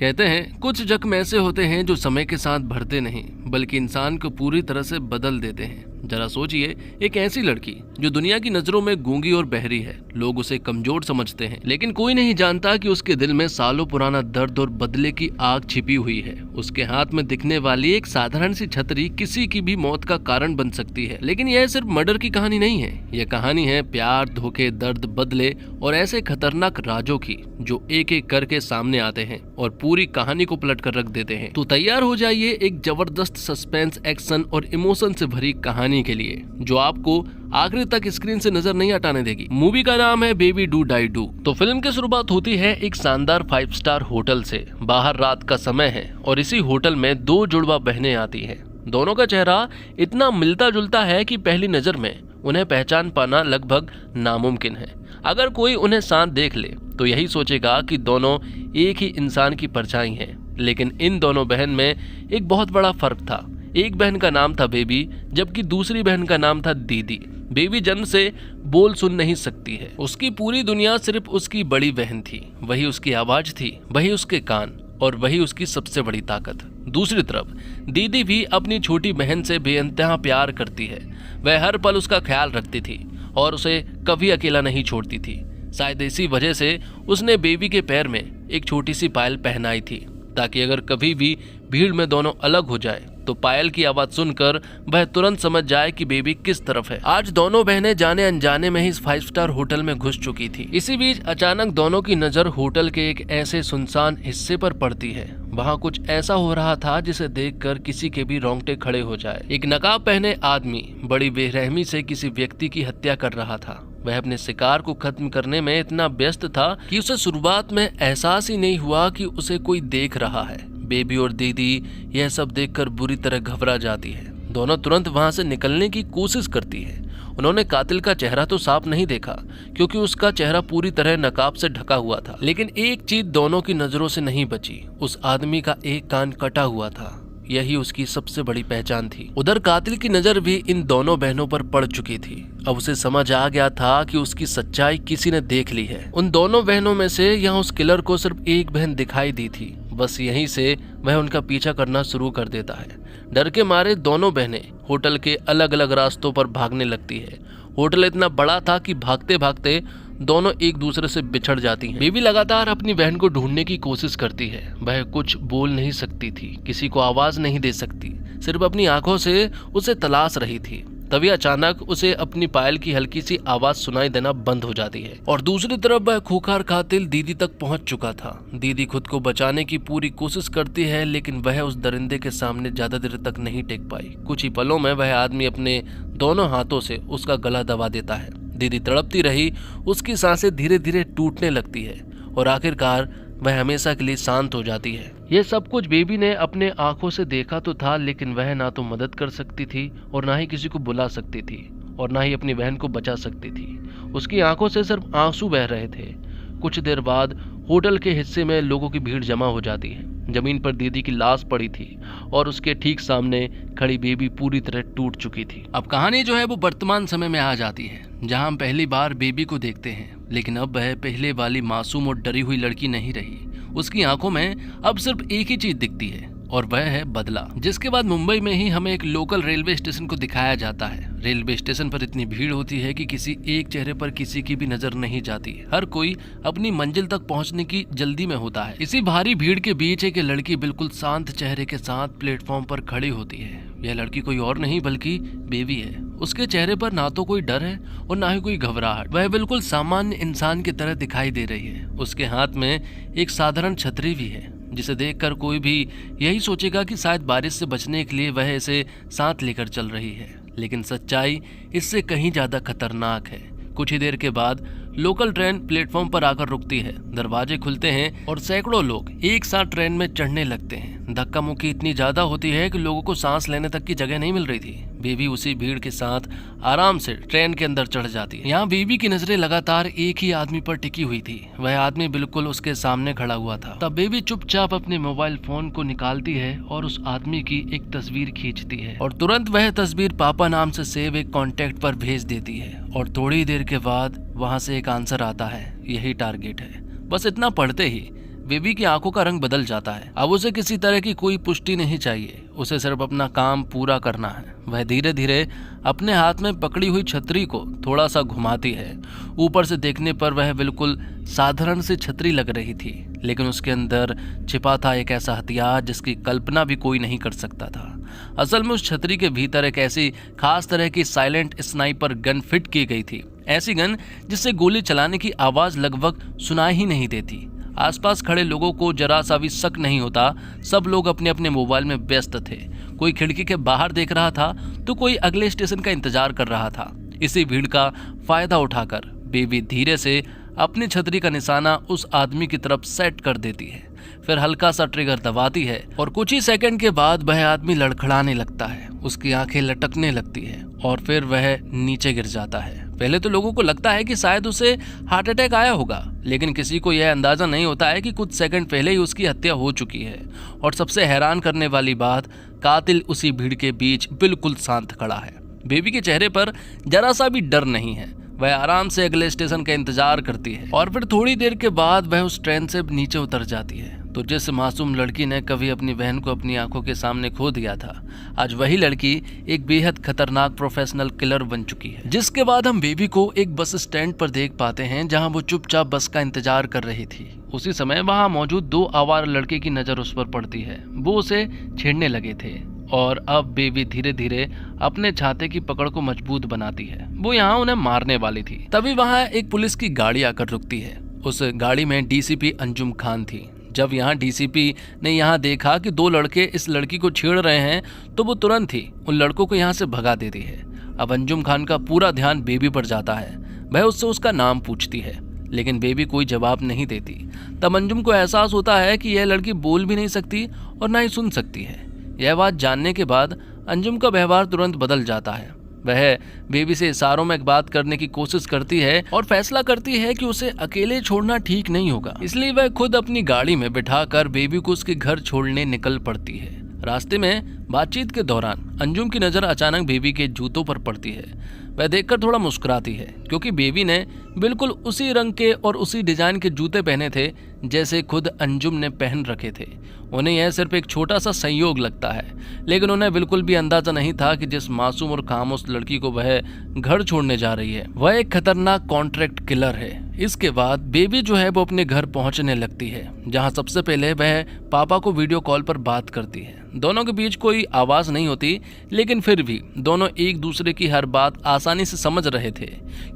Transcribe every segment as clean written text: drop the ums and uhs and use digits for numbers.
कहते हैं कुछ जख्म ऐसे होते हैं जो समय के साथ भरते नहीं बल्कि इंसान को पूरी तरह से बदल देते हैं। जरा सोचिए, एक ऐसी लड़की जो दुनिया की नजरों में गूंगी और बहरी है, लोग उसे कमजोर समझते हैं, लेकिन कोई नहीं जानता कि उसके दिल में सालों पुराना दर्द और बदले की आग छिपी हुई है। उसके हाथ में दिखने वाली एक साधारण सी छतरी किसी की भी मौत का कारण बन सकती है। लेकिन यह सिर्फ मर्डर की कहानी नहीं है, यह कहानी है प्यार, धोखे, दर्द, बदले और ऐसे खतरनाक राजों की जो एक एक करके सामने आते हैं और पूरी कहानी को पलट कर रख देते हैं। तो तैयार हो जाइए एक जबरदस्त सस्पेंस, एक्शन और इमोशन से भरी कहानी के लिए जो आपको आखिरी तक स्क्रीन से नजर नहीं हटाने देगी। मूवी का नाम है बेबी डू डाई डू। तो फिल्म की शुरुआत होती है एक शानदार 5 स्टार होटल से। बाहर रात का समय है और इसी होटल में 2 जुड़वा बहनें आती हैं। दोनों का चेहरा इतना मिलता जुलता है कि पहली नजर में उन्हें पहचान पाना लगभग नामुमकिन है। अगर कोई उन्हें साथ देख ले तो यही सोचेगा कि दोनों एक ही इंसान की परछाई हैं। लेकिन इन दोनों बहन में एक बहुत बड़ा फर्क था। एक बहन का नाम था बेबी, जबकि दूसरी बहन का नाम था दीदी। बेबी जन्म से बोल सुन नहीं सकती है। उसकी पूरी दुनिया सिर्फ उसकी बड़ी बहन थी। वही उसकी आवाज थी, वही उसके कान और वही उसकी सबसे बड़ी ताकत। दूसरी तरफ दीदी भी अपनी छोटी बहन से बेइंतहा प्यार करती है। वह हर पल उसका ख्याल रखती थी और उसे कभी अकेला नहीं छोड़ती थी। शायद इसी वजह से उसने बेबी के पैर में एक छोटी सी पायल पहनाई थी, ताकि अगर कभी भी भीड़ में दोनों अलग हो जाए तो पायल की आवाज सुनकर वह तुरंत समझ जाए कि बेबी किस तरफ है। आज दोनों बहनें जाने अनजाने में ही इस 5 स्टार होटल में घुस चुकी थी। इसी बीच अचानक दोनों की नजर होटल के एक ऐसे सुनसान हिस्से पर पड़ती है। वहाँ कुछ ऐसा हो रहा था जिसे देखकर किसी के भी रोंगटे खड़े हो जाए। एक नकाब पहने आदमी बड़ी बेरहमी से किसी व्यक्ति की हत्या कर रहा था। वह अपने शिकार को खत्म करने में इतना व्यस्त था कि उसे शुरुआत में एहसास ही नहीं हुआ कि उसे कोई देख रहा है। बेबी और दीदी यह सब देखकर बुरी तरह घबरा जाती है। दोनों तुरंत वहां से निकलने की कोशिश करती है। उन्होंने कातिल का चेहरा तो साफ नहीं देखा क्योंकि उसका चेहरा पूरी तरह नकाब से ढका हुआ था। लेकिन एक चीज दोनों की नजरों से नहीं बची, उस आदमी का एक कान कटा हुआ था। यही उसकी सबसे बड़ी पहचान थी। उधर कातिल की नजर भी इन दोनों बहनों पर पड़ चुकी थी। अब उसे समझ आ गया था कि उसकी सच्चाई किसी ने देख ली है। उन दोनों बहनों में से यहाँ उस किलर को सिर्फ एक बहन दिखाई दी थी। बस यहीं से वह उनका पीछा करना शुरू कर देता है। डर के मारे दोनों बहनें होटल के अलग अलग रास्तों पर भागने लगती है। होटल इतना बड़ा था कि भागते भागते दोनों एक दूसरे से बिछड़ जाती हैं। बेबी लगातार अपनी बहन को ढूंढने की कोशिश करती है। वह कुछ बोल नहीं सकती थी, किसी को आवाज नहीं दे सकती, सिर्फ अपनी आंखों से उसे तलाश रही थी। तभी अचानक उसे अपनी पायल की हल्की सी आवाज सुनाई देना बंद हो जाती है और दूसरी तरफ वह खूंखार कातिल दीदी तक पहुंच चुका था। दीदी खुद को बचाने की पूरी कोशिश करती है, लेकिन वह उस दरिंदे के सामने ज्यादा देर तक नहीं टिक पाई। कुछ ही पलों में वह आदमी अपने दोनों हाथों से उसका गला दबा देता है। दीदी तड़पती रही, उसकी सांसें धीरे धीरे टूटने लगती है और आखिरकार वह हमेशा के लिए शांत हो जाती है। यह सब कुछ बेबी ने अपने आंखों से देखा तो था, लेकिन वह ना तो मदद कर सकती थी और ना ही किसी को बुला सकती थी और ना ही अपनी बहन को बचा सकती थी। उसकी आंखों से सिर्फ आंसू बह रहे थे। कुछ देर बाद होटल के हिस्से में लोगों की भीड़ जमा हो जाती है। जमीन पर दीदी की लाश पड़ी थी और उसके ठीक सामने खड़ी बेबी पूरी तरह टूट चुकी थी। अब कहानी जो है वो वर्तमान समय में आ जाती है, जहां हम पहली बार बेबी को देखते हैं। लेकिन अब वह पहले वाली मासूम और डरी हुई लड़की नहीं रही। उसकी आंखों में अब सिर्फ एक ही चीज दिखती है और वह है बदला। जिसके बाद मुंबई में ही हमें एक लोकल रेलवे स्टेशन को दिखाया जाता है। रेलवे स्टेशन पर इतनी भीड़ होती है कि किसी एक चेहरे पर किसी की भी नजर नहीं जाती। हर कोई अपनी मंजिल तक पहुंचने की जल्दी में होता है। इसी भारी भीड़ के बीच एक लड़की बिल्कुल शांत चेहरे के साथ प्लेटफॉर्म पर खड़ी होती है। यह लड़की कोई और नहीं बल्कि बेबी है। उसके चेहरे पर ना तो कोई डर है और ना ही कोई घबराहट। वह बिल्कुल सामान्य इंसान की तरह दिखाई दे रही है। उसके हाथ में एक साधारण छतरी भी है, जिसे देखकर कोई भी यही सोचेगा कि शायद बारिश से बचने के लिए वह इसे साथ लेकर चल रही है। लेकिन सच्चाई इससे कहीं ज्यादा खतरनाक है। कुछ ही देर के बाद लोकल ट्रेन प्लेटफॉर्म पर आकर रुकती है। दरवाजे खुलते हैं और सैकड़ों लोग एक साथ ट्रेन में चढ़ने लगते हैं। धक्का मुक्की इतनी ज्यादा होती है कि लोगों को सांस लेने तक की जगह नहीं मिल रही थी। बेबी उसी भीड़ के साथ आराम से ट्रेन के अंदर चढ़ जाती है। यहाँ बेबी की नजरें लगातार एक ही आदमी पर टिकी हुई थी। वह आदमी बिल्कुल उसके सामने खड़ा हुआ था। तब बेबी चुपचाप अपने मोबाइल फोन को निकालती है और उस आदमी की एक तस्वीर खींचती है और तुरंत वह तस्वीर पापा नाम से सेव एक कॉन्टेक्ट पर भेज देती है। और थोड़ी देर के बाद वहां से एक आंसर आता है, यही टारगेट है। बस इतना पढ़ते ही बेबी की आंखों का रंग बदल जाता है। अब उसे किसी तरह की कोई पुष्टि नहीं चाहिए, उसे सिर्फ अपना काम पूरा करना है। वह धीरे धीरे अपने हाथ में पकड़ी हुई छतरी को थोड़ा सा घुमाती है। ऊपर से देखने पर वह बिल्कुल साधारण सी छतरी लग रही थी, लेकिन उसके अंदर छिपा था एक ऐसा हथियार जिसकी कल्पना भी कोई नहीं कर सकता था। असल में उस छतरी के भीतर एक ऐसी खास तरह की साइलेंट स्नाइपर गन फिट की गई थी, ऐसी गन जिससे गोली चलाने की आवाज लगभग सुनाई ही नहीं देती। आसपास खड़े लोगों को जरा सा भी शक नहीं होता, सब लोग अपने अपने मोबाइल में व्यस्त थे। कोई खिड़की के बाहर देख रहा था तो कोई अगले स्टेशन का इंतजार कर रहा था। इसी भीड़ का फायदा उठाकर बेबी धीरे से अपनी छतरी का निशाना उस आदमी की तरफ सेट कर देती है, फिर हल्का सा ट्रिगर दबाती है और कुछ ही सेकंड के बाद वह आदमी लड़खड़ाने लगता है, उसकी आंखें लटकने लगती है और फिर वह नीचे गिर जाता है। पहले तो लोगों को लगता है कि शायद उसे हार्ट अटैक आया होगा, लेकिन किसी को यह अंदाजा नहीं होता है कि कुछ सेकंड पहले ही उसकी हत्या हो चुकी है। और सबसे हैरान करने वाली बात, कातिल उसी भीड़ के बीच बिल्कुल शांत खड़ा है। बेबी के चेहरे पर जरा सा भी डर नहीं है, वह आराम से अगले स्टेशन का इंतजार करती है और फिर थोड़ी देर के बाद वह उस ट्रेन से नीचे उतर जाती है। तो जिस मासूम लड़की ने कभी अपनी बहन को अपनी आंखों के सामने खो दिया था, आज वही लड़की एक बेहद खतरनाक प्रोफेशनल किलर बन चुकी है। जिसके बाद हम बेबी को एक बस स्टैंड पर देख पाते हैं, जहां वो चुपचाप बस का इंतजार कर रही थी। उसी समय वहां मौजूद दो आवारा लड़के की नजर उस पर पड़ती है। वो उसे छेड़ने लगे थे और अब बेबी धीरे धीरे अपने छाते की पकड़ को मजबूत बनाती है। वो यहाँ उन्हें मारने वाली थी। तभी वहाँ एक पुलिस की गाड़ी आकर रुकती है। उस गाड़ी में डीसीपी अंजुम खान थी। जब यहाँ डीसीपी ने यहाँ देखा कि दो लड़के इस लड़की को छेड़ रहे हैं, तो वो तुरंत ही उन लड़कों को यहाँ से भगा देती है। अब अंजुम खान का पूरा ध्यान बेबी पर जाता है। वह उससे उसका नाम पूछती है, लेकिन बेबी कोई जवाब नहीं देती। तब अंजुम को एहसास होता है कि यह लड़की बोल भी नहीं सकती और ना ही सुन सकती है। यह बात जानने के बाद अंजुम का व्यवहार तुरंत बदल जाता है। वह बेबी से इशारों में बात करने की कोशिश करती है और फैसला करती है कि उसे अकेले छोड़ना ठीक नहीं होगा, इसलिए वह खुद अपनी गाड़ी में बिठाकर बेबी को उसके घर छोड़ने निकल पड़ती है। रास्ते में बातचीत के दौरान अंजुम की नजर अचानक बेबी के जूतों पर पड़ती है। वह देखकर थोड़ा मुस्कुराती है, क्योंकि बेबी ने बिल्कुल उसी रंग के और उसी डिजाइन के जूते पहने थे जैसे खुद अंजुम ने पहन रखे थे। उन्हें यह सिर्फ एक छोटा सा संयोग लगता है, लेकिन उन्हें बिल्कुल भी अंदाजा नहीं था कि जिस मासूम और खामोश लड़की को वह घर छोड़ने जा रही है, वह एक खतरनाक कॉन्ट्रैक्ट किलर है। इसके बाद बेबी जो है वो अपने घर पहुंचने लगती है, जहां सबसे पहले वह पापा को वीडियो कॉल पर बात करती है। दोनों के बीच कोई आवाज नहीं होती, लेकिन फिर भी दोनों एक दूसरे की हर बात आसानी से समझ रहे थे,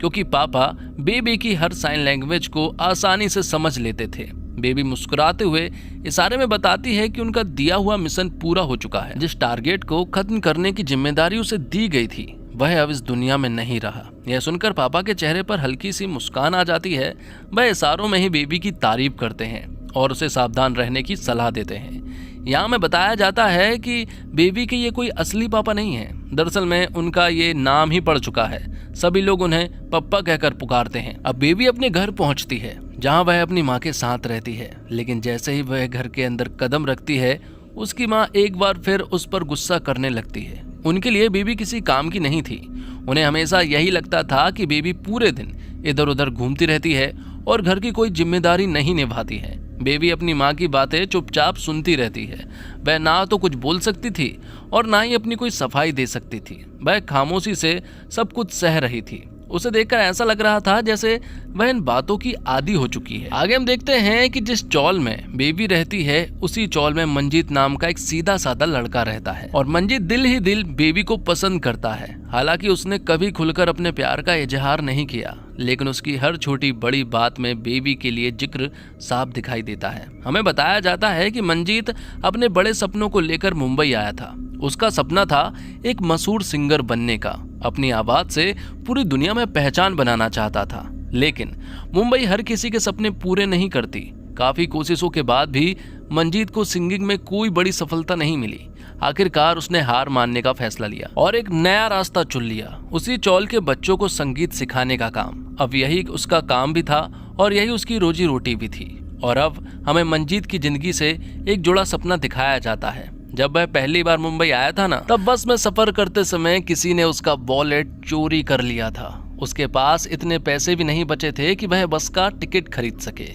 क्योंकि पापा बेबी की हर साइन लैंग्वेज को आसानी से समझ लेते थे। बेबी मुस्कुराते हुए इशारे में बताती है कि उनका दिया हुआ मिशन पूरा हो चुका है। जिस टारगेट को खत्म करने की जिम्मेदारी उसे दी गई थी, वह अब इस दुनिया में नहीं रहा। यह सुनकर पापा के चेहरे पर हल्की सी मुस्कान आ जाती है। वह इशारों में ही बेबी की तारीफ करते हैं और उसे सावधान रहने की सलाह देते हैं। यहाँ में बताया जाता है कि बेबी के ये कोई असली पापा नहीं है, दरअसल में उनका ये नाम ही पड़ चुका है। सभी लोग उन्हें पप्पा कहकर पुकारते हैं। अब बेबी अपने घर पहुंचती है, जहां वह अपनी माँ के साथ रहती है, लेकिन जैसे ही वह घर के अंदर कदम रखती है, उसकी माँ एक बार फिर उस पर गुस्सा करने लगती है। उनके लिए बेबी किसी काम की नहीं थी। उन्हें हमेशा यही लगता था कि बेबी पूरे दिन इधर उधर घूमती रहती है और घर की कोई जिम्मेदारी नहीं निभाती है। बेबी अपनी माँ की बातें चुपचाप सुनती रहती है। वह ना तो कुछ बोल सकती थी और ना ही अपनी कोई सफाई दे सकती थी। वह खामोशी से सब कुछ सह रही थी। उसे देखकर ऐसा लग रहा था जैसे वह इन बातों की आदी हो चुकी है। आगे हम देखते हैं कि जिस चौल में बेबी रहती है, उसी चौल में मंजीत नाम का एक सीधा साधा लड़का रहता है और मंजीत दिल ही दिल बेबी को पसंद करता है। हालांकि उसने कभी खुलकर अपने प्यार का इजहार नहीं किया, लेकिन उसकी हर छोटी बड़ी बात में बेबी के लिए जिक्र साफ दिखाई देता है। हमें बताया जाता है कि मंजीत अपने बड़े सपनों को लेकर मुंबई आया था। उसका सपना था एक मशहूर सिंगर बनने का, अपनी आवाज से पूरी दुनिया में पहचान बनाना चाहता था। लेकिन मुंबई हर किसी के सपने पूरे नहीं करती। काफी कोशिशों के बाद भी मंजीत को सिंगिंग में कोई बड़ी सफलता नहीं मिली। आखिरकार उसने हार मानने का फैसला लिया और एक नया रास्ता चुन लिया, उसी चौल के बच्चों को संगीत सिखाने का काम। अब यही उसका काम भी था और यही उसकी रोजी रोटी भी थी। और अब हमें मंजीत की जिंदगी से एक जुड़ा सपना दिखाया जाता है। जब वह पहली बार मुंबई आया था ना, तब बस में सफर करते समय किसी ने उसका वॉलेट चोरी कर लिया था। उसके पास इतने पैसे भी नहीं बचे थे कि वह बस का टिकट खरीद सके।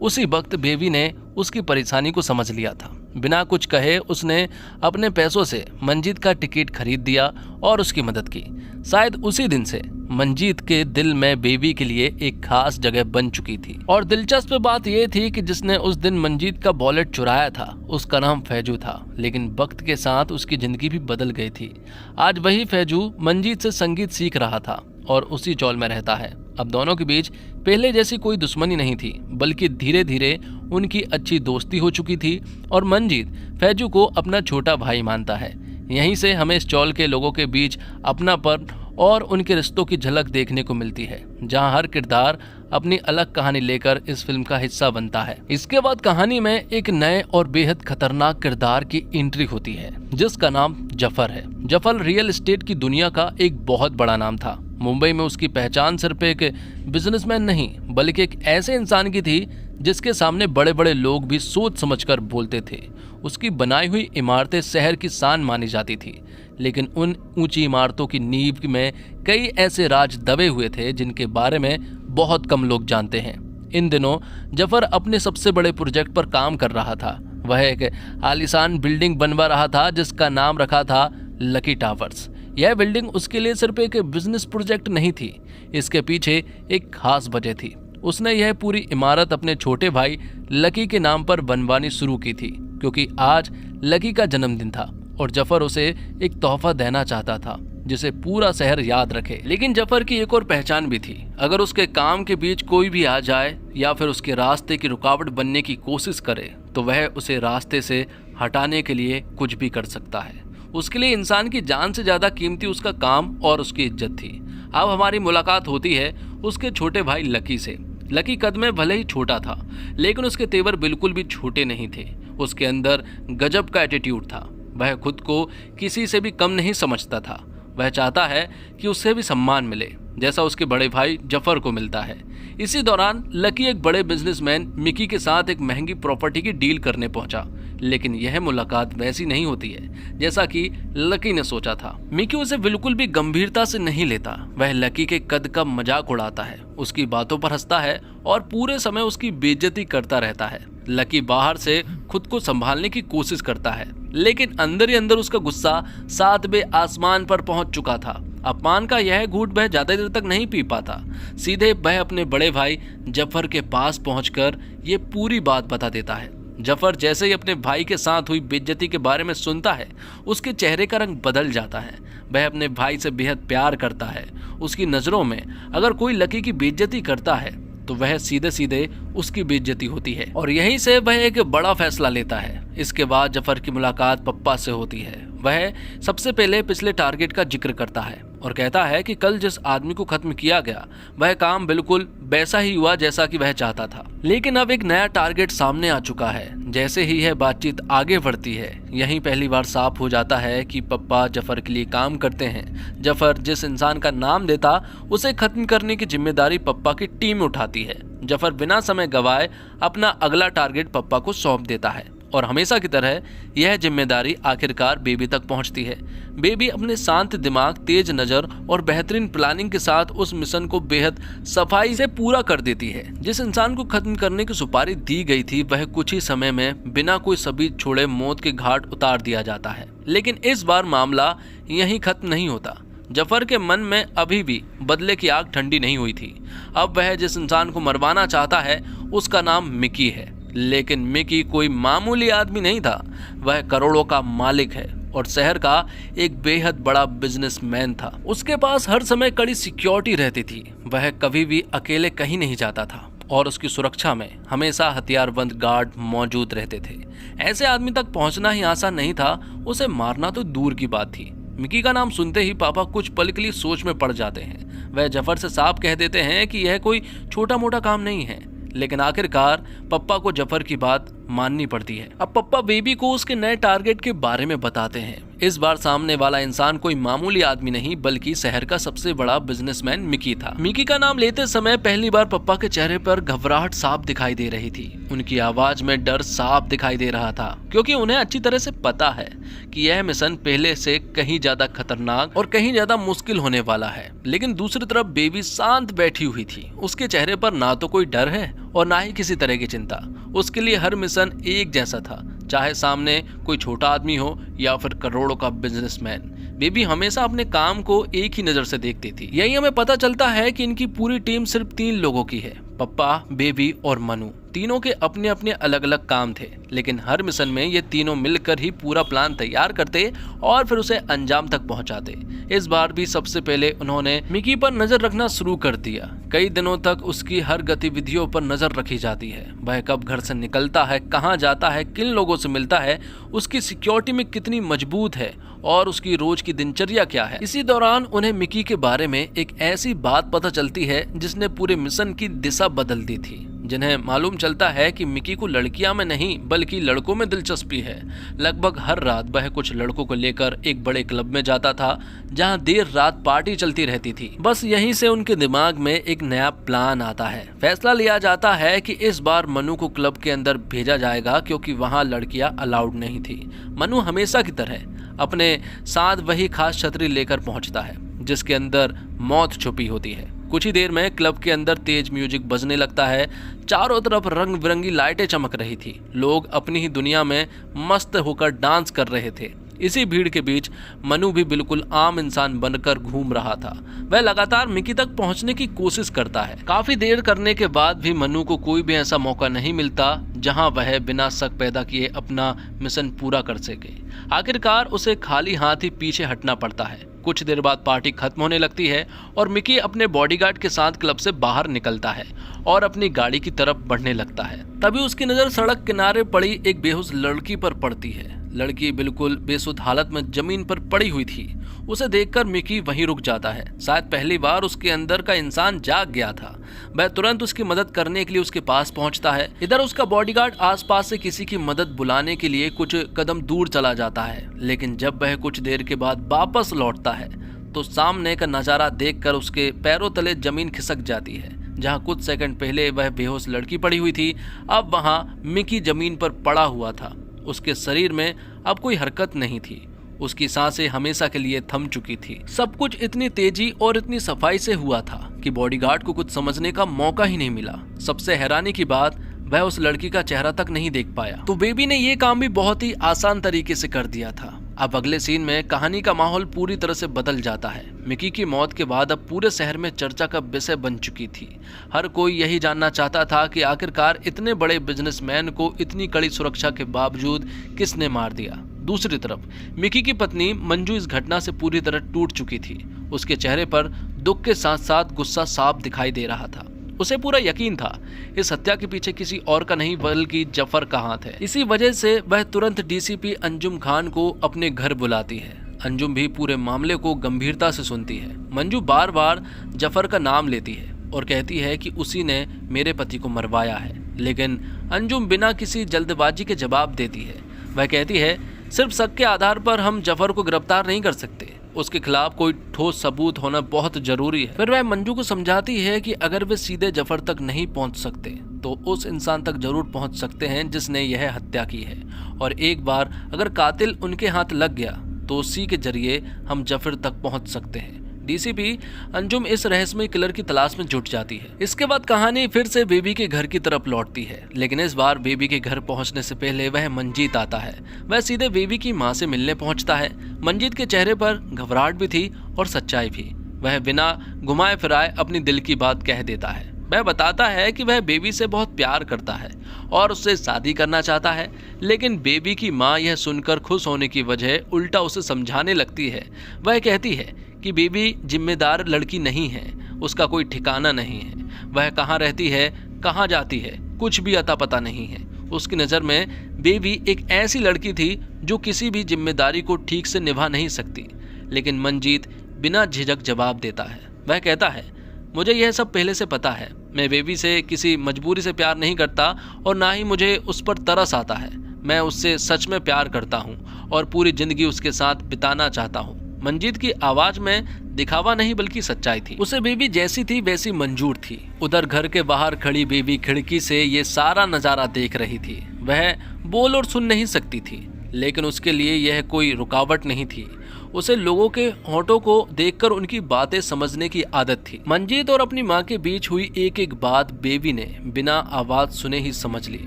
उसी वक्त बेबी ने उसकी परेशानी को समझ लिया था। बिना कुछ कहे उसने अपने पैसों से मंजीत का टिकट खरीद दिया और उसकी मदद की। शायद उसी दिन से मंजीत के दिल में बेबी के लिए एक खास जगह बन चुकी थी। और दिलचस्प बात यह थी कि जिसने उस दिन मंजीत का वॉलेट चुराया था उसका नाम फैजू था, लेकिन वक्त के साथ उसकी जिंदगी भी बदल गई थी। आज वही फैजू मंजीत से संगीत सीख रहा था और उसी चौल में रहता है। अब दोनों के बीच पहले जैसी कोई दुश्मनी नहीं थी, बल्कि धीरे धीरे उनकी अच्छी दोस्ती हो चुकी थी और मंजीत फैजू को अपना छोटा भाई मानता है। यहीं से हमें इस चौल के लोगों के बीच अपनापन और उनके रिश्तों की झलक देखने को मिलती है, जहां हर किरदार अपनी अलग कहानी लेकर इस फिल्म का हिस्सा बनता है। इसके बाद कहानी में एक नए और बेहद खतरनाक किरदार की एंट्री होती है, जिसका नाम जफर है। जफर रियल एस्टेट की दुनिया का एक बहुत बड़ा नाम था। मुंबई में उसकी पहचान सिर्फ एक बिजनेसमैन नहीं, बल्कि एक ऐसे इंसान की थी जिसके सामने बड़े बड़े लोग भी सोच समझकर बोलते थे। उसकी बनाई हुई इमारतें शहर की शान मानी जाती थी, लेकिन उन ऊंची इमारतों की नींव में कई ऐसे राज दबे हुए थे जिनके बारे में बहुत कम लोग जानते हैं। इन दिनों जफर अपने सबसे बड़े प्रोजेक्ट पर काम कर रहा था। वह एक आलीशान बिल्डिंग बनवा रहा था जिसका नाम रखा था लकी टावर्स। यह बिल्डिंग उसके लिए सिर्फ एक बिजनेस प्रोजेक्ट नहीं थी, इसके पीछे एक खास वजह थी। उसने यह पूरी इमारत अपने छोटे भाई लकी के नाम पर बनवानी शुरू की थी, क्योंकि आज लकी का जन्मदिन था और जफर उसे एक तोहफा देना चाहता था जिसे पूरा शहर याद रखे। लेकिन जफर की एक और पहचान भी थी। अगर उसके काम के बीच कोई भी आ जाए या फिर उसके रास्ते की रुकावट बनने की कोशिश करे, तो वह उसे रास्ते से हटाने के लिए कुछ भी कर सकता है। उसके लिए इंसान की जान से ज्यादा कीमती उसका काम और उसकी इज्जत थी। अब हमारी मुलाकात होती है उसके छोटे भाई लकी से। लकी कद में भले ही छोटा था, लेकिन उसके तेवर बिल्कुल भी छोटे नहीं थे। उसके अंदर गजब का एटीट्यूड था। वह खुद को किसी से भी कम नहीं समझता था। वह चाहता है कि उससे भी सम्मान मिले, जैसा उसके बड़े भाई जफर को मिलता है। इसी दौरान लकी एक बड़े बिजनेसमैन मिकी के साथ एक महंगी प्रॉपर्टी की डील करने पहुंचा, लेकिन यह मुलाकात वैसी नहीं होती है जैसा कि लकी ने सोचा था। मिकी उसे बिल्कुल भी गंभीरता से नहीं लेता। वह लकी के कद का मजाक उड़ाता है, उसकी बातों पर हंसता है और पूरे समय उसकी बेइज्जती करता रहता है। लकी बाहर से खुद को संभालने की कोशिश करता है, लेकिन अंदर ही अंदर उसका गुस्सा 7वें आसमान पर पहुंच चुका था। अपमान का यह घूंट वह ज्यादा देर तक नहीं पी पाता। सीधे वह अपने बड़े भाई जफर के पास पहुंचकर ये पूरी बात बता देता है। जफर जैसे ही अपने भाई के साथ हुई बेइज्जती के बारे में सुनता है, उसके चेहरे का रंग बदल जाता है। वह अपने भाई से बेहद प्यार करता है। उसकी नज़रों में अगर कोई लकी की बेइज्जती करता है तो वह सीधे सीधे उसकी बेइज्जती होती है, और यहीं से वह एक बड़ा फैसला लेता है। इसके बाद जफर की मुलाकात पप्पा से होती है। वह सबसे पहले पिछले टारगेट का जिक्र करता है और कहता है कि कल जिस आदमी को खत्म किया गया वह काम बिल्कुल वैसा ही हुआ जैसा कि वह चाहता था, लेकिन अब एक नया टारगेट सामने आ चुका है। जैसे ही यह बातचीत आगे बढ़ती है, यहीं पहली बार साफ हो जाता है कि पप्पा जफर के लिए काम करते हैं। जफर जिस इंसान का नाम देता उसे खत्म करने की जिम्मेदारी पप्पा की टीम उठाती है। जफर बिना समय गवाए अपना अगला टारगेट पप्पा को सौंप देता है और हमेशा की तरह यह जिम्मेदारी आखिरकार बेबी तक पहुंचती है। बेबी अपने शांत दिमाग, तेज नज़र और बेहतरीन प्लानिंग के साथ उस मिशन को बेहद सफाई से पूरा कर देती है। जिस इंसान को खत्म करने की सुपारी दी गई थी वह कुछ ही समय में बिना कोई सबूत छोड़े मौत के घाट उतार दिया जाता है। लेकिन इस बार मामला यहीं खत्म नहीं होता। जफर के मन में अभी भी बदले की आग ठंडी नहीं हुई थी। अब वह जिस इंसान को मरवाना चाहता है उसका नाम मिकी है, लेकिन मिकी कोई मामूली आदमी नहीं था। वह करोड़ों का मालिक है और शहर का एक बेहद बड़ा बिजनेसमैन था। उसके पास हर समय कड़ी सिक्योरिटी रहती थी। वह कभी भी अकेले कहीं नहीं जाता था और उसकी सुरक्षा में हमेशा हथियारबंद गार्ड मौजूद रहते थे। ऐसे आदमी तक पहुंचना ही आसान नहीं था, उसे मारना तो दूर की बात थी। मिकी का नाम सुनते ही पापा कुछ पल के लिए सोच में पड़ जाते हैं। वह जफर से साफ कह देते हैं कि यह कोई छोटा मोटा काम नहीं है, लेकिन आखिरकार पप्पा को जफर की बात माननी पड़ती है। अब पप्पा बेबी को उसके नए टारगेट के बारे में बताते हैं। इस बार सामने वाला इंसान कोई मामूली आदमी नहीं बल्कि शहर का सबसे बड़ा बिजनेसमैन मिकी था। मिकी का नाम लेते समय पहली बार पप्पा के चेहरे पर घबराहट साफ दिखाई दे रही थी। उनकी आवाज में डर साफ दिखाई दे रहा था, क्योंकि उन्हें अच्छी तरह से पता है कि यह मिशन पहले से कहीं ज्यादा खतरनाक और कहीं ज्यादा मुश्किल होने वाला है। लेकिन दूसरी तरफ बेबी शांत बैठी हुई थी। उसके चेहरे पर ना तो कोई डर है और ना ही किसी तरह की चिंता। उसके लिए हर मिशन एक जैसा था, चाहे सामने कोई छोटा आदमी हो या फिर करोड़ों का बिजनेसमैन। बेबी हमेशा अपने काम को एक ही नजर से देखती थी। यही हमें पता चलता है कि इनकी पूरी टीम सिर्फ 3 लोगों की है, पप्पा, बेबी और मनु। तीनों के अपने अपने अलग अलग काम थे, लेकिन हर मिशन में ये तीनों मिलकर ही पूरा प्लान तैयार करते और फिर उसे अंजाम तक पहुंचाते। इस बार भी सबसे पहले उन्होंने मिकी पर नजर रखना शुरू कर दिया। कई दिनों तक उसकी हर गतिविधियों पर नजर रखी जाती है। वह कब घर से निकलता है, कहाँ जाता है, किन लोगों से मिलता है, उसकी सिक्योरिटी में कितनी मजबूत है और उसकी रोज की दिनचर्या क्या है। इसी दौरान उन्हें मिकी के बारे में एक ऐसी बात पता चलती है जिसने पूरे मिशन की दिशा बदल दी थी। जिन्हें मालूम चलता है कि मिकी को लड़कियां में नहीं बल्कि लड़कों में दिलचस्पी है। लगभग हर रात वह कुछ लड़कों को लेकर एक बड़े क्लब में जाता था, जहां देर रात पार्टी चलती रहती थी। बस यहीं से उनके दिमाग में एक नया प्लान आता है। फैसला लिया जाता है कि इस बार मनु को क्लब के अंदर भेजा जाएगा, क्योंकि वहां लड़कियां अलाउड नहीं थी। मनु हमेशा की तरह अपने साथ वही खास छतरी लेकर पहुंचता है जिसके अंदर मौत छुपी होती है। कुछ ही देर में क्लब के अंदर तेज म्यूजिक बजने लगता है। चारों तरफ रंग बिरंगी लाइटें चमक रही थी। लोग अपनी ही दुनिया में मस्त होकर डांस कर रहे थे। इसी भीड़ के बीच मनु भी बिल्कुल आम इंसान बनकर घूम रहा था। वह लगातार मिकी तक पहुंचने की कोशिश करता है। काफी देर करने के बाद भी मनु को कोई भी ऐसा मौका नहीं मिलता जहां वह बिना शक पैदा किए अपना मिशन पूरा कर सके। आखिरकार उसे खाली हाथ ही पीछे हटना पड़ता है। कुछ देर बाद पार्टी खत्म होने लगती है और मिकी अपने बॉडीगार्ड के साथ क्लब से बाहर निकलता है और अपनी गाड़ी की तरफ बढ़ने लगता है। तभी उसकी नजर सड़क किनारे पड़ी एक बेहोश लड़की पर पड़ती है। लड़की बिल्कुल बेसुध हालत में जमीन पर पड़ी हुई थी। उसे देखकर मिकी वहीं रुक जाता है। शायद पहली बार उसके अंदर का इंसान जाग गया था। वह तुरंत उसकी मदद करने के लिए उसके पास पहुंचता है। इधर उसका बॉडीगार्ड आसपास से किसी की मदद बुलाने के लिए कुछ कदम दूर चला जाता है, लेकिन जब वह कुछ देर के बाद वापस लौटता है तो सामने का नजारा देखकर उसके पैरों तले जमीन खिसक जाती है। जहां कुछ सेकंड पहले वह बेहोश लड़की पड़ी हुई थी, अब वहां मिकी जमीन पर पड़ा हुआ था। उसके शरीर में अब कोई हरकत नहीं थी। उसकी सांसें हमेशा के लिए थम चुकी थी। सब कुछ इतनी तेजी और इतनी सफाई से हुआ था कि बॉडीगार्ड को कुछ समझने का मौका ही नहीं मिला। सबसे हैरानी की बात, वह उस लड़की का चेहरा तक नहीं देख पाया। तो बेबी ने ये काम भी बहुत ही आसान तरीके से कर दिया था। अब अगले सीन में कहानी का माहौल पूरी तरह से बदल जाता है। मिकी की मौत के बाद अब पूरे शहर में चर्चा का विषय बन चुकी थी। हर कोई यही जानना चाहता था कि आखिरकार इतने बड़े बिजनेसमैन को इतनी कड़ी सुरक्षा के बावजूद किसने मार दिया। दूसरी तरफ मिकी की पत्नी मंजू इस घटना से पूरी तरह टूट चुकी थी। उसके चेहरे पर दुख के साथ साथ गुस्सा साफ दिखाई दे रहा था। उसे पूरा यकीन था इस हत्या के पीछे किसी और का नहीं बल्कि जफर का हाथ है। इसी वजह से वह तुरंत डीसीपी अंजुम खान को अपने घर बुलाती है। अंजुम भी पूरे मामले को गंभीरता से सुनती है। मंजू बार बार जफर का नाम लेती है और कहती है कि उसी ने मेरे पति को मरवाया है, लेकिन अंजुम बिना किसी जल्दबाजी के जवाब देती है। वह कहती है सिर्फ शक के आधार पर हम जफर को गिरफ्तार नहीं कर सकते, उसके खिलाफ कोई ठोस सबूत होना बहुत जरूरी है। फिर वह मंजू को समझाती है कि अगर वे सीधे जफर तक नहीं पहुंच सकते तो उस इंसान तक जरूर पहुंच सकते हैं जिसने यह हत्या की है, और एक बार अगर कातिल उनके हाथ लग गया तो उसी के जरिए हम जफर तक पहुंच सकते हैं। डीसीपी अंजुम इस रहस्यमय किलर की तलाश में जुट जाती है। इसके बाद कहानी फिर से बेबी के घर की तरफ लौटती है, लेकिन इस बार बेबी के घर पहुंचने से पहले वह मंजीत आता है। वह सीधे बेबी की मां से मिलने पहुंचता है। मंजीत के चेहरे पर घबराहट भी थी और सच्चाई भी। वह बिना घुमाए फिराए अपनी दिल की बात कह देता है। वह बताता है कि वह बेबी से बहुत प्यार करता है और उससे शादी करना चाहता है, लेकिन बेबी की मां यह सुनकर खुश होने की वजह उल्टा उसे समझाने लगती है। वह कहती है कि बेबी जिम्मेदार लड़की नहीं है, उसका कोई ठिकाना नहीं है, वह कहाँ रहती है, कहाँ जाती है, कुछ भी अता पता नहीं है। उसकी नज़र में बेबी एक ऐसी लड़की थी जो किसी भी जिम्मेदारी को ठीक से निभा नहीं सकती। लेकिन मंजीत बिना झिझक जवाब देता है। वह कहता है मुझे यह सब पहले से पता है, मैं बेबी से किसी मजबूरी से प्यार नहीं करता और ना ही मुझे उस पर तरस आता है। मैं उससे सच में प्यार करता हूँ और पूरी जिंदगी उसके साथ बिताना चाहता हूँ। मंजीत की आवाज में दिखावा नहीं बल्कि सच्चाई थी। उसे बेबी जैसी थी वैसी मंजूर थी। उधर घर के बाहर खड़ी बेबी खिड़की से ये सारा नजारा देख रही थी। वह बोल और सुन नहीं सकती थी, लेकिन उसके लिए यह कोई रुकावट नहीं थी। उसे लोगों के होठों को देखकर उनकी बातें समझने की आदत थी। मंजीत और अपनी माँ के बीच हुई एक एक बात बेबी ने बिना आवाज सुने ही समझ ली।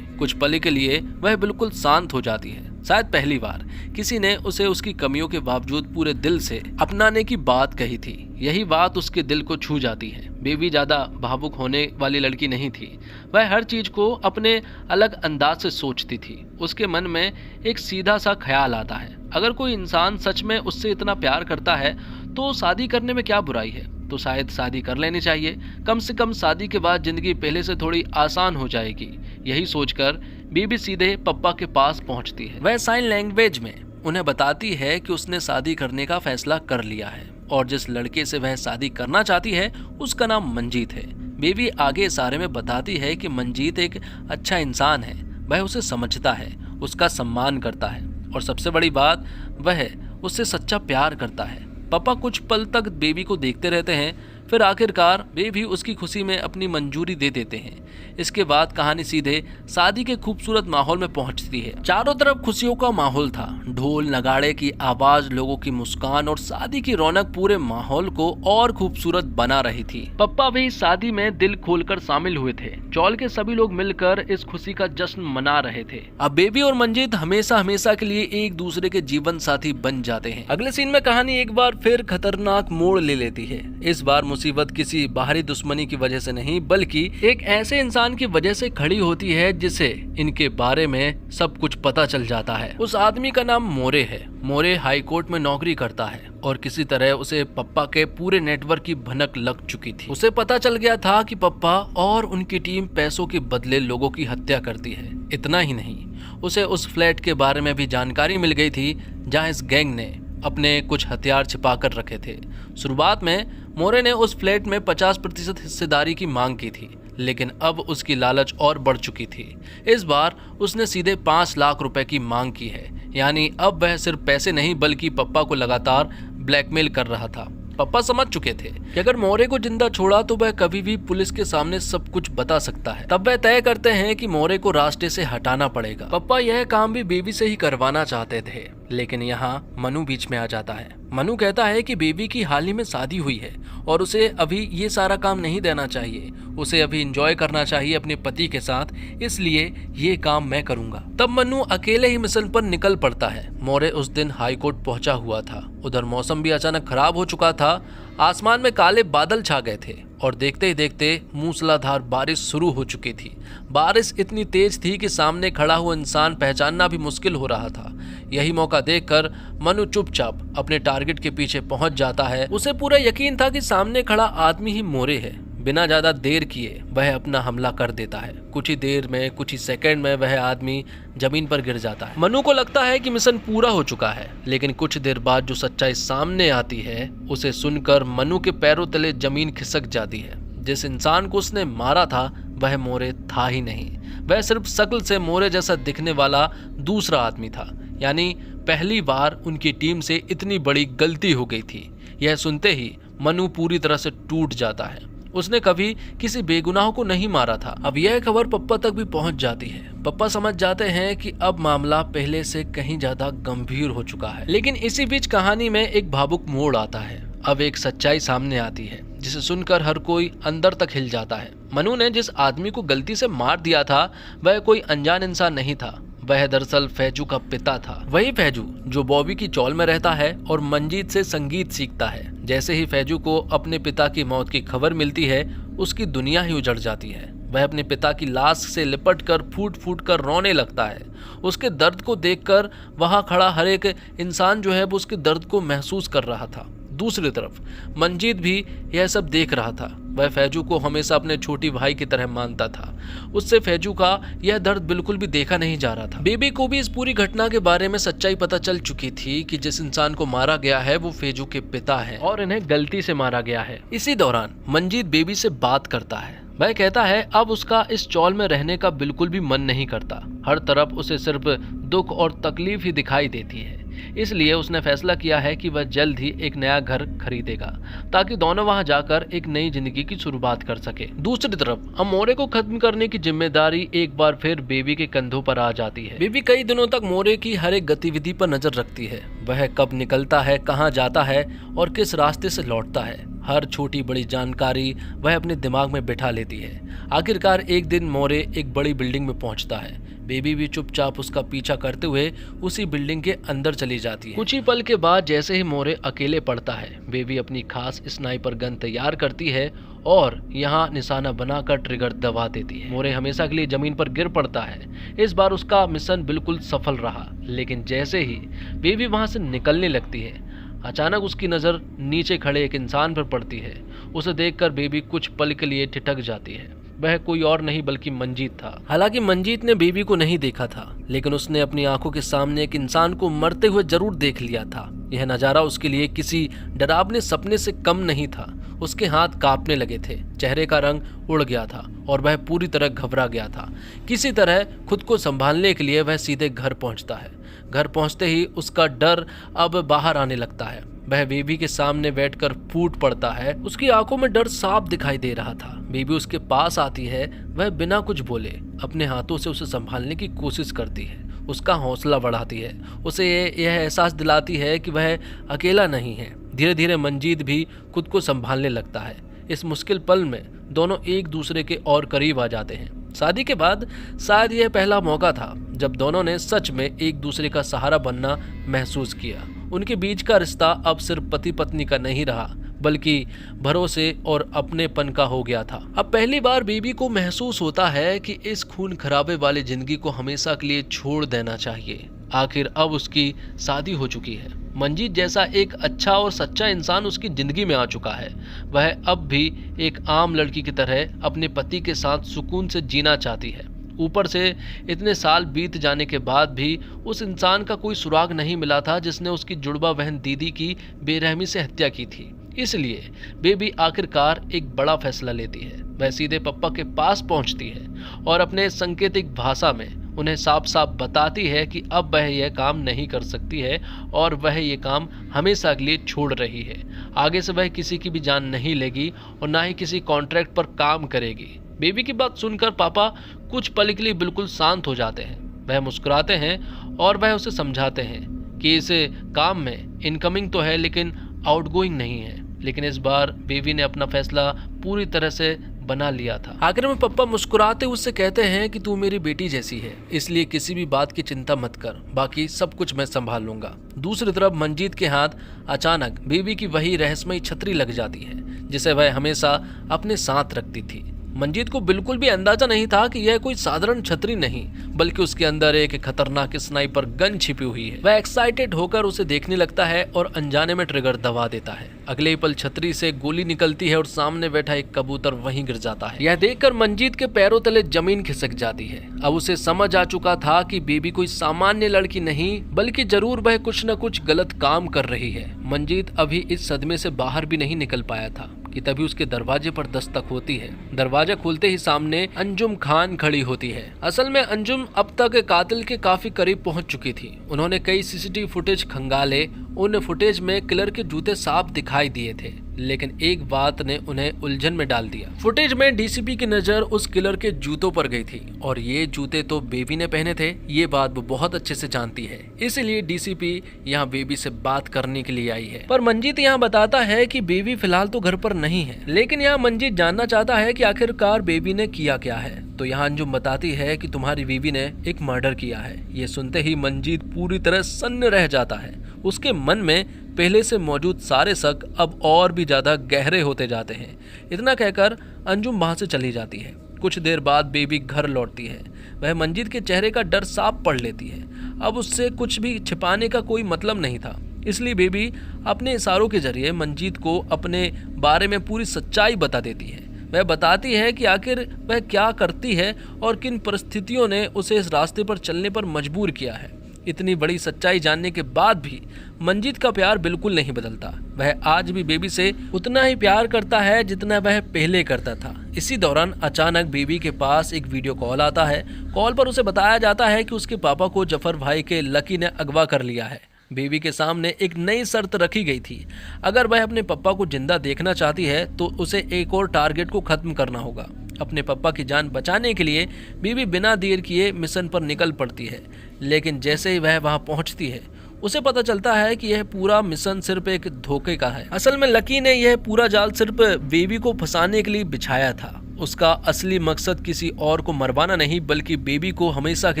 कुछ पल के लिए वह बिल्कुल शांत हो जाती है। शायद पहली बार किसी ने उसे उसकी कमियों के बावजूद पूरे दिल से अपनाने की बात कही थी। यही बात उसके दिल को छू जाती है। बेबी ज्यादा भावुक होने वाली लड़की नहीं थी। वह हर चीज को अपने अलग अंदाज से सोचती थी। उसके मन में एक सीधा सा ख्याल आता है, अगर कोई इंसान सच में उससे इतना प्यार करता है तो शादी करने में क्या बुराई है, तो शायद शादी कर लेनी चाहिए। कम से कम शादी के बाद जिंदगी पहले से थोड़ी आसान हो जाएगी। यही सोचकर बेबी सीधे पप्पा के पास पहुंचती है। वह साइन लैंग्वेज में उन्हें बताती है कि उसने शादी करने का फैसला कर लिया है और जिस लड़के से वह शादी करना चाहती है उसका नाम मंजीत है। बेबी आगे इशारे में बताती है कि मंजीत एक अच्छा इंसान है, वह उसे समझता है, उसका सम्मान करता है और सबसे बड़ी बात वह उससे सच्चा प्यार करता है। पापा कुछ पल तक बेबी को देखते रहते हैं, फिर आखिरकार बेबी उसकी खुशी में अपनी मंजूरी दे देते हैं। इसके बाद कहानी सीधे शादी के खूबसूरत माहौल में पहुंचती है। चारों तरफ खुशियों का माहौल था। ढोल नगाड़े की आवाज, लोगों की मुस्कान और शादी की रौनक पूरे माहौल को और खूबसूरत बना रही थी। पप्पा भी शादी में दिल खोलकर शामिल हुए थे। चौल के सभी लोग मिलकर इस खुशी का जश्न मना रहे थे। अब बेबी और मंजीत हमेशा हमेशा के लिए एक दूसरे के जीवन साथी बन जाते हैं। अगले सीन में कहानी एक बार फिर खतरनाक मोड़ ले लेती है। इस बार मुसीबत किसी बाहरी दुश्मनी की वजह से नहीं बल्कि एक ऐसे इंसान की वजह से खड़ी होती है जिसे इनके बारे में सब कुछ पता चल जाता है। उस आदमी का नाम मोरे है। मोरे हाई कोर्ट में नौकरी करता है और किसी तरह उसे पप्पा के पूरे नेटवर्क की भनक लग चुकी थी। उसे पता चल गया था कि पप्पा और उनकी टीम पैसों के बदले लोगों की हत्या करती है। इतना ही नहीं, उसे उस फ्लैट के बारे में भी जानकारी मिल गई थी जहां इस गैंग ने अपने कुछ हथियार छिपा कर रखे थे। शुरुआत में मोरे ने उस फ्लैट में 50% हिस्सेदारी की मांग की थी, लेकिन अब उसकी लालच और बढ़ चुकी थी। इस बार उसने सीधे 5 लाख रुपए की मांग की है। यानी अब वह सिर्फ पैसे नहीं बल्कि पप्पा को लगातार ब्लैकमेल कर रहा था। पप्पा समझ चुके थे कि अगर मोरे को जिंदा छोड़ा तो वह कभी भी पुलिस के सामने सब कुछ बता सकता है। तब वह तय करते हैं कि मोरे को रास्ते से हटाना पड़ेगा। पप्पा यह काम भी बेबी से ही करवाना चाहते थे, लेकिन यहाँ मनु बीच में आ जाता है। मनु कहता है कि बेबी की हाल ही में शादी हुई है और उसे अभी ये सारा काम नहीं देना चाहिए। उसे अभी एंजॉय करना चाहिए अपने पति के साथ, इसलिए ये काम मैं करूंगा। तब मनु अकेले ही मिशन पर निकल पड़ता है। मोरे उस दिन हाई कोर्ट पहुंचा हुआ था। उधर मौसम भी अचानक खराब हो चुका था। आसमान में काले बादल छा गए थे और देखते ही देखते मूसलाधार बारिश शुरू हो चुकी थी। बारिश इतनी तेज थी कि सामने खड़ा हुआ इंसान पहचानना भी मुश्किल हो रहा था। यही मौका देखकर मनु चुपचाप अपने टारगेट के पीछे पहुंच जाता है। उसे पूरा यकीन था कि सामने खड़ा आदमी ही मोरे है। बिना ज्यादा देर किए वह अपना हमला कर देता है। कुछ ही देर में, कुछ ही सेकंड में वह आदमी जमीन पर गिर जाता है। मनु को लगता है कि मिशन पूरा हो चुका है, लेकिन कुछ देर बाद जो सच्चाई सामने आती है उसे सुनकर मनु के पैरों तले जमीन खिसक जाती है। जिस इंसान को उसने मारा था वह मोरे था ही नहीं। वह सिर्फ शक्ल से मोरे जैसा दिखने वाला दूसरा आदमी था। यानी पहली बार उनकी टीम से इतनी बड़ी गलती हो गई थी। यह सुनते ही मनु पूरी तरह से टूट जाता है। उसने कभी किसी बेगुनाह को नहीं मारा था। अब यह खबर पप्पा तक भी पहुंच जाती है। पप्पा समझ जाते हैं कि अब मामला पहले से कहीं ज्यादा गंभीर हो चुका है। लेकिन इसी बीच कहानी में एक भावुक मोड़ आता है। अब एक सच्चाई सामने आती है जिसे सुनकर हर कोई अंदर तक हिल जाता है। मनु ने जिस आदमी को गलती से मार दिया था वह कोई अनजान इंसान नहीं था। वह दरअसल फैजू का पिता था। वही फैजू जो बॉबी की चौल में रहता है और मंजीत से संगीत सीखता है। जैसे ही फैजू को अपने पिता की मौत की खबर मिलती है उसकी दुनिया ही उजड़ जाती है। वह अपने पिता की लाश से लिपट कर फूट फूट कर रोने लगता है। उसके दर्द को देखकर वहां खड़ा हर एक इंसान जो है वो उसके दर्द को महसूस कर रहा था। दूसरी तरफ मंजीत भी यह सब देख रहा था। वह फैजू को हमेशा अपने छोटी भाई की तरह मानता था। उससे फैजू का यह दर्द बिल्कुल भी देखा नहीं जा रहा था। बेबी को भी इस पूरी घटना के बारे में सच्चाई पता चल चुकी थी कि जिस इंसान को मारा गया है वो फैजू के पिता है और इन्हें गलती से मारा गया है। इसी दौरान मंजीत बेबी से बात करता है। वह कहता है अब उसका इस चौल में रहने का बिल्कुल भी मन नहीं करता। हर तरफ उसे सिर्फ दुख और तकलीफ ही दिखाई देती है। इसलिए उसने फैसला किया है कि वह जल्द ही एक नया घर खरीदेगा ताकि दोनों वहां जाकर एक नई जिंदगी की शुरुआत कर सके। दूसरी तरफ अब मोरे को खत्म करने की जिम्मेदारी एक बार फिर बेबी के कंधों पर आ जाती है। बेबी कई दिनों तक मोरे की हर एक गतिविधि पर नजर रखती है। वह कब निकलता है, कहाँ जाता है और किस रास्ते से लौटता है, हर छोटी बड़ी जानकारी वह अपने दिमाग में बिठा लेती है। आखिरकार एक दिन मोरे एक बड़ी बिल्डिंग में पहुंचता है। बेबी भी चुपचाप उसका पीछा करते हुए उसी बिल्डिंग के अंदर चली जाती है। कुछ ही पल के बाद जैसे ही मोरे अकेले पड़ता है, बेबी अपनी खास स्नाइपर गन तैयार करती है और यहाँ निशाना बनाकर ट्रिगर दबा देती है। मोरे हमेशा के लिए जमीन पर गिर पड़ता है। इस बार उसका मिशन बिल्कुल सफल रहा, लेकिन जैसे ही बेबी वहां से निकलने लगती है, अचानक उसकी नजर नीचे खड़े एक इंसान पर पड़ती है। उसे देखकर बेबी कुछ पल के लिए ठिठक जाती है। वह कोई और नहीं बल्कि मंजीत था। हालांकि मंजीत ने बेबी को नहीं देखा था, लेकिन उसने अपनी आंखों के सामने एक इंसान को मरते हुए जरूर देख लिया था। यह नजारा उसके लिए किसी डरावने सपने से कम नहीं था। उसके हाथ कांपने लगे थे, चेहरे का रंग उड़ गया था और वह पूरी तरह घबरा गया था। किसी तरह खुद को संभालने के लिए वह सीधे घर पहुंचता है। घर पहुंचते ही उसका डर अब बाहर आने लगता है। वह बेबी के सामने बैठकर फूट पड़ता है। उसकी आंखों में डर साफ दिखाई दे रहा था। बेबी उसके पास आती है। वह बिना कुछ बोले अपने हाथों से उसे संभालने की कोशिश करती है, उसका हौसला बढ़ाती है, उसे यह एहसास दिलाती है कि वह अकेला नहीं है। धीरे धीरे मंजीत भी खुद को संभालने लगता है। इस मुश्किल पल में दोनों एक दूसरे के और करीब आ जाते हैं। शादी के बाद शायद यह पहला मौका था जब दोनों ने सच में एक दूसरे का सहारा बनना महसूस किया। उनके बीच का रिश्ता अब सिर्फ पति पत्नी का नहीं रहा, बल्कि भरोसे और अपनेपन का हो गया था। अब पहली बार बेबी को महसूस होता है कि इस खून खराबे वाली जिंदगी को हमेशा के लिए छोड़ देना चाहिए। आखिर अब उसकी शादी हो चुकी है। मंजीत जैसा एक अच्छा और सच्चा इंसान उसकी जिंदगी में आ चुका है। वह अब भी एक आम लड़की की तरह अपने पति के साथ सुकून से जीना चाहती है। ऊपर से इतने साल बीत जाने के बाद भी उस इंसान का कोई सुराग नहीं मिला था जिसने उसकी जुड़वा बहन दीदी की बेरहमी से हत्या की थी। इसलिए बेबी आखिरकार एक बड़ा फैसला लेती है। वह सीधे पप्पा के पास पहुंचती है और अपने सांकेतिक भाषा में उन्हें साफ साफ बताती है कि अब वह यह काम नहीं कर सकती है और वह यह काम हमेशा के लिए छोड़ रही है। आगे से वह किसी की भी जान नहीं लेगी और ना ही किसी कॉन्ट्रैक्ट पर काम करेगी। बेबी की बात सुनकर पापा कुछ पल के लिए बिल्कुल शांत हो जाते हैं। वह मुस्कुराते हैं और वह उसे समझाते हैं कि इस काम में इनकमिंग तो है लेकिन आउटगोइंग नहीं है। लेकिन इस बार बेबी ने अपना फैसला पूरी तरह से बना लिया था। आखिर में पप्पा मुस्कुराते उससे कहते हैं कि तू मेरी बेटी जैसी है, इसलिए किसी भी बात की चिंता मत कर, बाकी सब कुछ मैं संभाल लूंगा। दूसरी तरफ मंजीत के हाथ अचानक बेबी की वही रहस्यमयी छतरी लग जाती है जिसे वह हमेशा अपने साथ रखती थी। मंजीत को बिल्कुल भी अंदाजा नहीं था कि यह कोई साधारण छतरी नहीं, बल्कि उसके अंदर एक खतरनाक स्नाइपर गन छिपी हुई है। वह एक्साइटेड होकर उसे देखने लगता है और अनजाने में ट्रिगर दबा देता है। अगले ही पल छतरी से गोली निकलती है और सामने बैठा एक कबूतर वहीं गिर जाता है। यह देखकर मंजीत के पैरों तले जमीन खिसक जाती है। अब उसे समझ आ चुका था कि बेबी कोई सामान्य लड़की नहीं, बल्कि जरूर वह कुछ न कुछ गलत काम कर रही है। मंजीत अभी इस सदमे से बाहर भी नहीं निकल पाया था कि तभी उसके दरवाजे पर दस्तक होती है। दरवाजा खुलते ही सामने अंजुम खान खड़ी होती है। असल में अंजुम अब तक कातिल के काफी करीब पहुंच चुकी थी। उन्होंने कई सीसीटीवी फुटेज खंगाले। उन फुटेज में किलर के जूते साफ दिखाई दिए थे, लेकिन एक बात ने उन्हें उलझन में डाल दिया। फुटेज में डीसीपी की नजर उस किलर के जूतों पर गई थी और ये जूते तो बेबी ने पहने थे। ये बात वो बहुत अच्छे से जानती है, इसलिए डीसीपी यहाँ बेबी से बात करने के लिए आई है। पर मंजीत यहाँ बताता है कि बेबी फिलहाल तो घर पर नहीं है, लेकिन यहाँ मंजीत जानना चाहता है कि आखिरकार बेबी ने किया क्या है। तो यहाँ अंजुम बताती है कि तुम्हारी बीवी ने एक मर्डर किया है। ये सुनते ही मंजीत पूरी तरह सन्न रह जाता है। उसके मन में पहले से मौजूद सारे शक अब और भी ज्यादा गहरे होते जाते हैं। इतना कहकर अंजुम वहां से चली जाती है। कुछ देर बाद बेबी घर लौटती है। वह मंजीत के चेहरे का डर साफ पढ़ लेती है। अब उससे कुछ भी छिपाने का कोई मतलब नहीं था। इसलिए बेबी अपने इशारों के जरिए मंजीत को अपने बारे में पूरी सच्चाई बता देती है। वह बताती है कि आखिर वह क्या करती है और किन परिस्थितियों ने उसे इस रास्ते पर चलने पर मजबूर किया है। इतनी बड़ी सच्चाई जानने के बाद भी मंजीत का प्यार बिल्कुल नहीं बदलता। वह आज भी बेबी से उतना ही प्यार करता है जितना वह पहले करता था। इसी दौरान अचानक बेबी के पास एक वीडियो कॉल आता है। कॉल पर उसे बताया जाता है कि उसके पापा को जफर भाई के लकी ने अगवा कर लिया है। बेबी के सामने एक नई शर्त रखी गई थी। अगर वह अपने पापा को जिंदा देखना चाहती है तो उसे एक और टारगेट को खत्म करना होगा। अपने पापा की जान बचाने के लिए बेबी बिना देर किए मिशन पर निकल पड़ती है। लेकिन जैसे ही वह वहां पहुंचती है उसे पता चलता है कि यह पूरा मिशन सिर्फ एक धोखे का है। असल में लकी ने यह पूरा जाल सिर्फ बेबी को फंसाने के लिए बिछाया था। उसका असली मकसद किसी और को मरवाना नहीं बल्कि बेबी को हमेशा के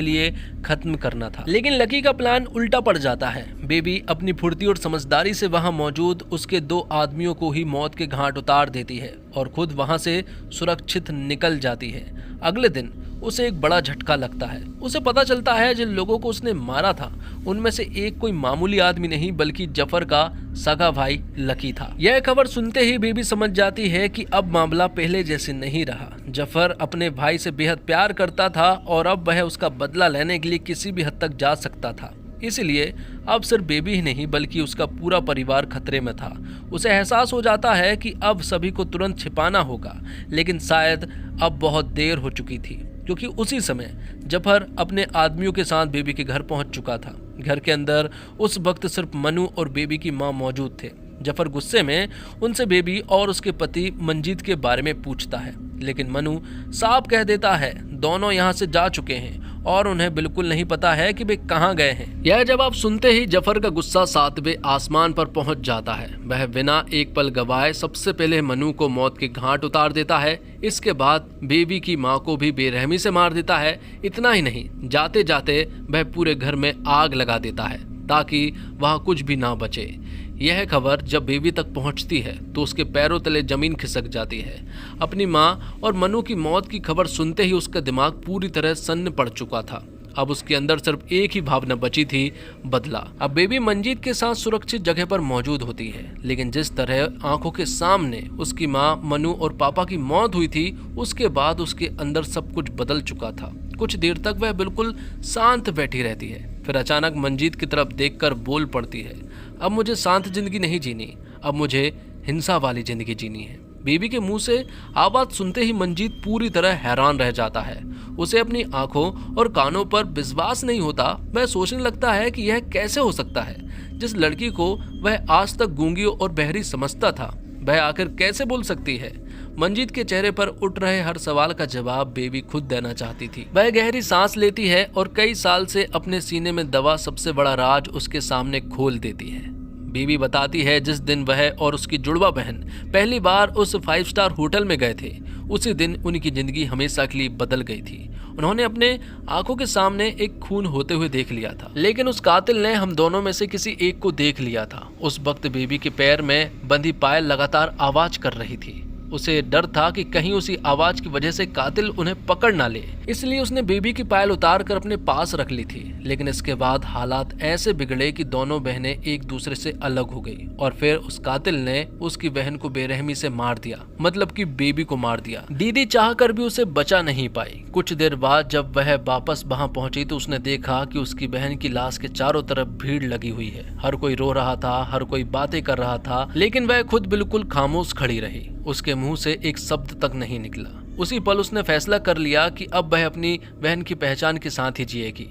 लिए खत्म करना था। लेकिन लकी का प्लान उल्टा पड़ जाता है। बेबी अपनी फुर्ती और समझदारी से वहां मौजूद उसके 2 आदमियों को ही मौत के घाट उतार देती है और खुद वहां से सुरक्षित निकल जाती है। अगले दिन उसे एक बड़ा झटका लगता है। उसे पता चलता है जिन लोगों को उसने मारा था उनमें से एक कोई मामूली आदमी नहीं बल्कि जफर का सगा भाई लकी था। यह खबर सुनते ही बेबी समझ जाती है कि अब मामला पहले जैसे नहीं रहा। जफर अपने भाई से बेहद प्यार करता था और अब वह उसका बदला लेने के लिए किसी भी हद तक जा सकता था। इसलिए अब सिर्फ बेबी ही नहीं बल्कि उसका पूरा परिवार खतरे में था। उसे एहसास हो जाता है कि अब सभी को तुरंत छिपाना होगा, लेकिन शायद अब बहुत देर हो चुकी थी क्योंकि उसी समय जफर अपने आदमियों के साथ बेबी के घर पहुंच चुका था। घर के अंदर उस वक्त सिर्फ मनु और बेबी की मां मौजूद थे। जफर गुस्से में उनसे बेबी और उसके पति मंजीत के बारे में पूछता है, लेकिन मनु साफ कह देता है दोनों यहाँ से जा चुके हैं और उन्हें बिल्कुल नहीं पता है कि वे कहाँ गए हैं। यह जवाब सुनते ही जफर का गुस्सा 7वें आसमान पर पहुंच जाता है। वह बिना एक पल गवाए सबसे पहले मनु को मौत के घाट उतार देता है। इसके बाद बेबी की मां को भी बेरहमी से मार देता है। इतना ही नहीं, जाते जाते वह पूरे घर में आग लगा देता है ताकि वहां कुछ भी ना बचे। यह खबर जब बेबी तक पहुंचती है तो उसके पैरों तले जमीन खिसक जाती है। अपनी मां और मनु की मौत की खबर सुनते ही उसका दिमाग पूरी तरह सन्न पड़ चुका था। अब उसके अंदर सिर्फ एक ही भावना बची थी, बदला। अब बेबी मंजीत के साथ सुरक्षित जगह पर मौजूद होती है, लेकिन जिस तरह आंखों के सामने उसकी मां, मनु और पापा की मौत हुई थी उसके बाद उसके अंदर सब कुछ बदल चुका था। कुछ देर तक वह बिल्कुल शांत बैठी रहती है, फिर अचानक मंजीत की तरफ देखकर बोल पड़ती है, अब मुझे शांत जिंदगी नहीं जीनी, अब मुझे हिंसा वाली जिंदगी जीनी है। बेबी के मुंह से आवाज सुनते ही मंजीत पूरी तरह हैरान रह जाता है। उसे अपनी आंखों और कानों पर विश्वास नहीं होता। वह सोचने लगता है कि यह कैसे हो सकता है। जिस लड़की को वह आज तक गूंगी और बहरी समझता था वह आखिर कैसे बोल सकती है। मंजीत के चेहरे पर उठ रहे हर सवाल का जवाब बेबी खुद देना चाहती थी। वह गहरी सांस लेती है और कई साल से अपने सीने में दबा सबसे बड़ा राज उसके सामने खोल देती है। बेबी बताती है जिस दिन वह और उसकी जुड़वा बहन पहली बार उस 5 स्टार होटल में गए थे उसी दिन उनकी जिंदगी हमेशा के लिए बदल गई थी। उन्होंने अपने आंखों के सामने एक खून होते हुए देख लिया था, लेकिन उस कातिल ने हम दोनों में से किसी एक को देख लिया था। उस वक्त बेबी के पैर में बंधी पायल लगातार आवाज कर रही थी। उसे डर था कि कहीं उसी आवाज की वजह से कातिल उन्हें पकड़ ना ले, इसलिए उसने बेबी की पायल उतार कर अपने पास रख ली थी। लेकिन इसके बाद हालात ऐसे बिगड़े कि दोनों बहनें एक दूसरे से अलग हो गई और फिर उस कातिल ने उसकी बहन को बेरहमी से मार दिया, मतलब कि बेबी को मार दिया। दीदी चाहकर भी उसे बचा नहीं पाई। कुछ देर बाद जब वह वापस वहां पहुंची तो उसने देखा कि उसकी बहन की लाश के चारों तरफ भीड़ लगी हुई है। हर कोई रो रहा था, हर कोई बातें कर रहा था, लेकिन वह खुद बिल्कुल खामोश खड़ी रही। उसके मुंह से एक शब्द तक नहीं निकला। उसी पल उसने फैसला कर लिया कि अब वह अपनी बहन की पहचान के साथ ही जिएगी।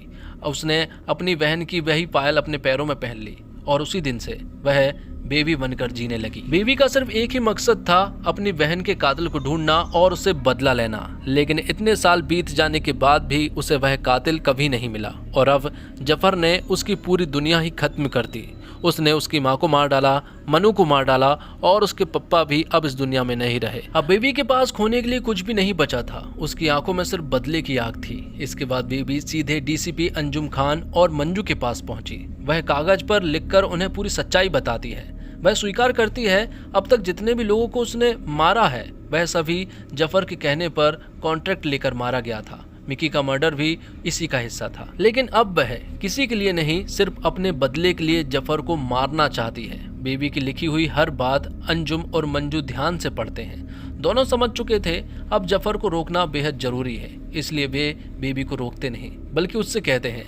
उसने अपनी बहन की वही पायल अपने पैरों में पहन ली और उसी दिन से वह बेबी बनकर जीने लगी। बेबी का सिर्फ एक ही मकसद था, अपनी बहन के कातिल को ढूंढना और उसे बदला लेना। लेकिन इतने साल बीत जाने के बाद भी उसे वह कातिल कभी नहीं मिला और अब जफर ने उसकी पूरी दुनिया ही खत्म कर दी। उसने उसकी माँ को मार डाला, मनु को मार डाला और उसके पप्पा भी अब इस दुनिया में नहीं रहे। अब बेबी के पास खोने के लिए कुछ भी नहीं बचा था। उसकी आंखों में सिर्फ बदले की आग थी। इसके बाद बेबी सीधे डीसीपी अंजुम खान और मंजू के पास पहुंची। वह कागज पर लिखकर उन्हें पूरी सच्चाई बताती है। वह स्वीकार करती है अब तक जितने भी लोगों को उसने मारा है वह सभी जफर के कहने पर कॉन्ट्रैक्ट लेकर मारा गया था। मिकी का मर्डर भी इसी का हिस्सा था। लेकिन अब वह किसी के लिए नहीं, सिर्फ अपने बदले के लिए जफर को मारना चाहती है। बेबी की लिखी हुई हर बात अंजुम और मंजू ध्यान से पढ़ते हैं। दोनों समझ चुके थे अब जफर को रोकना बेहद जरूरी है, इसलिए वे बेबी को रोकते नहीं बल्कि उससे कहते हैं,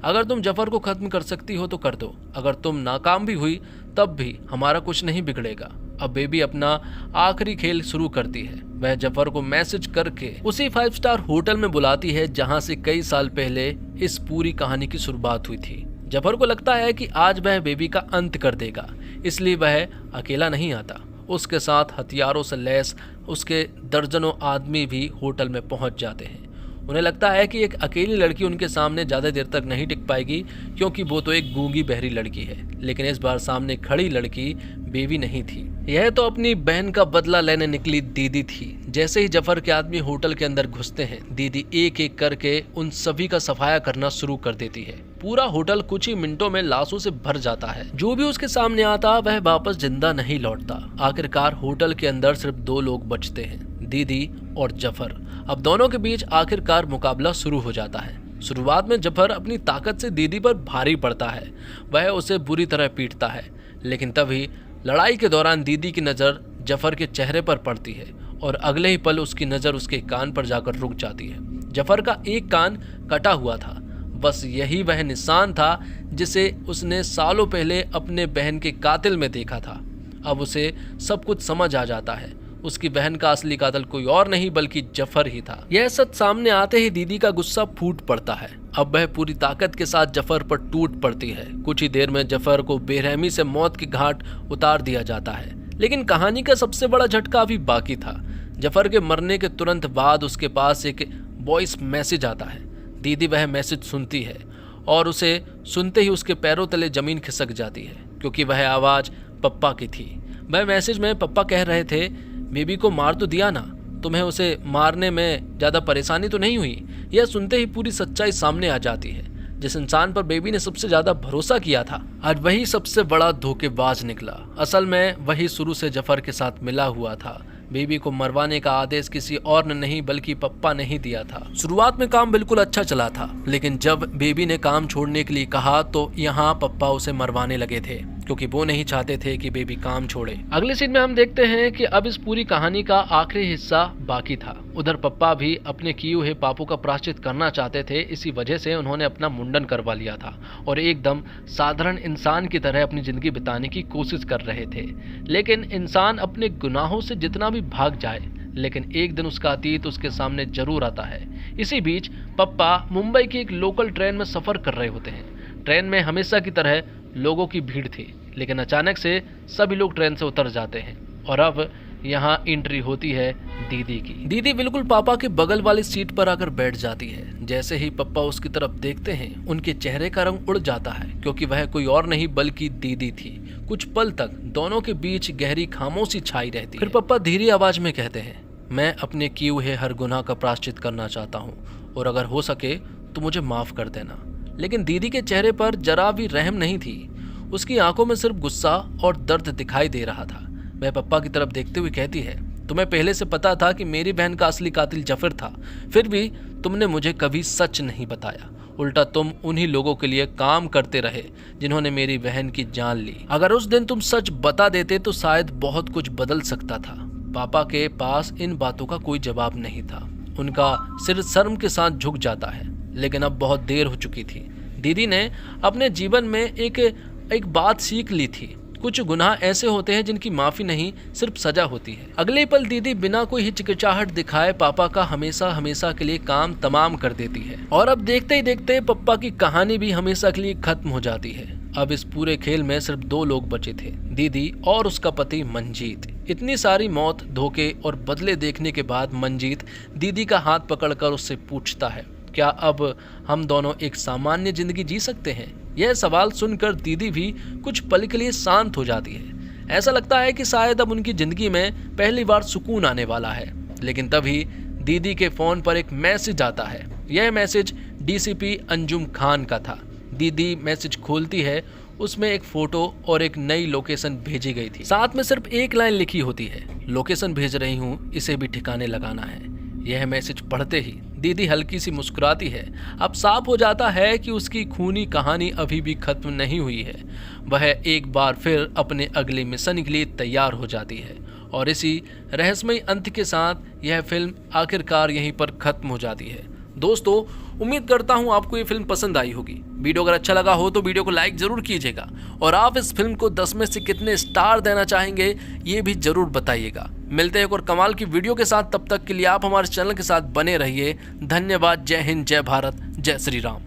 अगर तुम जफर को खत्म कर सकती हो तो कर दो, अगर तुम नाकाम भी हुई तब भी हमारा कुछ नहीं बिगड़ेगा। अब बेबी अपना आखिरी खेल शुरू करती है। वह जफर को मैसेज करके उसी 5 स्टार होटल में बुलाती है जहां से कई साल पहले इस पूरी कहानी की शुरुआत हुई थी। जफर को लगता है कि आज वह बेबी का अंत कर देगा, इसलिए वह अकेला नहीं आता। उसके साथ हथियारों से लैस उसके दर्जनों आदमी भी होटल में पहुंच जाते हैं। उन्हें लगता है कि एक अकेली लड़की उनके सामने ज़्यादा देर तक नहीं टिक पाएगी, क्योंकि वो तो एक गूंगी बहरी लड़की है। लेकिन इस बार सामने खड़ी लड़की बेबी नहीं थी, यह तो अपनी बहन का बदला लेने निकली दीदी थी। जैसे ही जफर के आदमी होटल के अंदर घुसते हैं, दीदी एक एक करके उन सभी का सफाया करना शुरू कर देती है। पूरा होटल कुछ ही मिनटों में लाशों से भर जाता है। जो भी उसके सामने आता वह वापस जिंदा नहीं लौटता। आखिरकार होटल के अंदर सिर्फ 2 लोग बचते हैं, दीदी और जफर। अब दोनों के बीच आखिरकार मुकाबला शुरू हो जाता है। शुरुआत में जफर अपनी ताकत से दीदी पर भारी पड़ता है, वह उसे बुरी तरह पीटता है। लेकिन तभी लड़ाई के दौरान दीदी की नज़र जफर के चेहरे पर पड़ती है और अगले ही पल उसकी नज़र उसके कान पर जाकर रुक जाती है। जफर का एक कान कटा हुआ था, बस यही वह निशान था जिसे उसने सालों पहले अपने बहन के कातिल में देखा था। अब उसे सब कुछ समझ आ जाता है, उसकी बहन का असली कातिल कोई और नहीं बल्कि जफर ही था। यह सच सामने आते ही दीदी का गुस्सा फूट पड़ता है। अब वह पूरी ताकत के साथ जफर पर टूट पड़ती है। कुछ ही देर में जफर को बेरहमी से मौत के घाट उतार दिया जाता है। लेकिन कहानी का सबसे बड़ा झटका अभी बाकी था। जफर के मरने के तुरंत बाद उसके पास एक वॉइस मैसेज आता है। दीदी वह मैसेज सुनती है और उसे सुनते ही उसके पैरों तले जमीन खिसक जाती है, क्योंकि वह आवाज़ पप्पा की थी। वह मैसेज में पप्पा कह रहे थे, बेबी को मार तो दिया ना, तुम्हें उसे मारने में ज़्यादा परेशानी तो नहीं हुई। यह सुनते ही पूरी सच्चाई सामने आ जाती है। जिस इंसान पर बेबी ने सबसे ज़्यादा भरोसा किया था, आज वही सबसे बड़ा धोखेबाज निकला। असल में वही शुरू से जफर के साथ मिला हुआ था। बेबी को मरवाने का आदेश किसी और ने नहीं बल्कि पप्पा ने ही दिया था। शुरुआत में काम बिल्कुल अच्छा चला था, लेकिन जब बेबी ने काम छोड़ने के लिए कहा तो यहाँ पप्पा उसे मरवाने लगे थे, क्योंकि वो नहीं चाहते थे कि बेबी काम छोड़े। अगले सीन में हम देखते हैं कि अब इस पूरी कहानी का आखिरी हिस्सा बाकी था। उधर पप्पा भी अपने किए हुए पापों का प्रायश्चित करना चाहते थे, इसी वजह से उन्होंने अपना मुंडन करवा लिया था और एकदम साधारण इंसान की तरह अपनी जिंदगी बिताने की कोशिश कर रहे थे। लेकिन इंसान अपने गुनाहों से जितना भी भाग जाए, लेकिन एक दिन उसका अतीत उसके सामने जरूर आता है। इसी बीच पप्पा मुंबई की एक लोकल ट्रेन में सफर कर रहे होते हैं। ट्रेन में हमेशा की तरह लोगों की भीड़ थी, लेकिन अचानक से सभी लोग ट्रेन से उतर जाते हैं और अब यहाँ एंट्री होती है दीदी की। दीदी बिल्कुल पापा के बगल वाली सीट पर आकर बैठ जाती है। जैसे ही पप्पा उसकी तरफ देखते हैं, उनके चेहरे का रंग उड़ जाता है, क्योंकि वह कोई और नहीं बल्कि दीदी थी। कुछ पल तक दोनों के बीच गहरी खामोशी छाई रहती है। फिर पप्पा धीरे आवाज में कहते हैं, मैं अपने किए हुए हर गुनाह का प्रायश्चित करना चाहता हूँ और अगर हो सके तो मुझे माफ कर देना। लेकिन दीदी के चेहरे पर जरा भी रहम नहीं थी, उसकी आंखों में सिर्फ गुस्सा और दर्द दिखाई दे रहा था। वह पप्पा की तरफ देखते हुए कहती है, तुम्हें पहले से पता था कि मेरी बहन का असली कातिल जफर था, फिर भी तुमने मुझे कभी सच नहीं बताया। उल्टा तुम उन्हीं लोगों के लिए काम करते रहे जिन्होंने मेरी बहन की जान ली। अगर उस दिन तुम सच बता देते तो शायद बहुत कुछ बदल सकता था। पापा के पास इन बातों का कोई जवाब नहीं था। उनका सिर शर्म के साथ झुक जाता है, लेकिन अब बहुत देर हो चुकी थी। दीदी ने अपने जीवन में एक बात सीख ली थी, कुछ गुनाह ऐसे होते हैं जिनकी माफी नहीं, सिर्फ सजा होती है। अगले पल दीदी बिना कोई हिचकिचाहट दिखाए पापा का हमेशा के लिए काम तमाम कर देती है और अब देखते ही देखते पप्पा की कहानी भी हमेशा के लिए खत्म हो जाती है। अब इस पूरे खेल में सिर्फ 2 लोग बचे थे, दीदी और उसका पति मंजीत। इतनी सारी मौत, धोखे और बदले देखने के बाद मंजीत दीदी का हाथ पकड़कर उससे पूछता है, क्या अब हम दोनों एक सामान्य जिंदगी जी सकते हैं? यह सवाल सुनकर दीदी भी कुछ पल के लिए शांत हो जाती है। ऐसा लगता है कि शायद अब उनकी जिंदगी में पहली बार सुकून आने वाला है। लेकिन तभी दीदी के फोन पर एक मैसेज आता है। यह मैसेज डीसीपी अंजुम खान का था। दीदी मैसेज खोलती है, उसमें एक फोटो और एक नई लोकेशन भेजी गई थी। साथ में सिर्फ एक लाइन लिखी होती है, लोकेशन भेज रही हूँ, इसे भी ठिकाने लगाना है। यह मैसेज पढ़ते ही दीदी हल्की सी मुस्कुराती है। अब साफ हो जाता है कि उसकी खूनी कहानी अभी भी खत्म नहीं हुई है। वह एक बार फिर अपने अगले मिशन के लिए तैयार हो जाती है और इसी रहस्यमय अंत के साथ यह फिल्म आखिरकार यहीं पर खत्म हो जाती है। दोस्तों, उम्मीद करता हूं आपको ये फिल्म पसंद आई होगी। वीडियो अगर अच्छा लगा हो तो वीडियो को लाइक जरूर कीजिएगा और आप इस फिल्म को 10 में से कितने स्टार देना चाहेंगे ये भी जरूर बताइएगा। मिलते हैं एक और कमाल की वीडियो के साथ, तब तक के लिए आप हमारे चैनल के साथ बने रहिए। धन्यवाद। जय हिंद, जय भारत, जय श्री राम।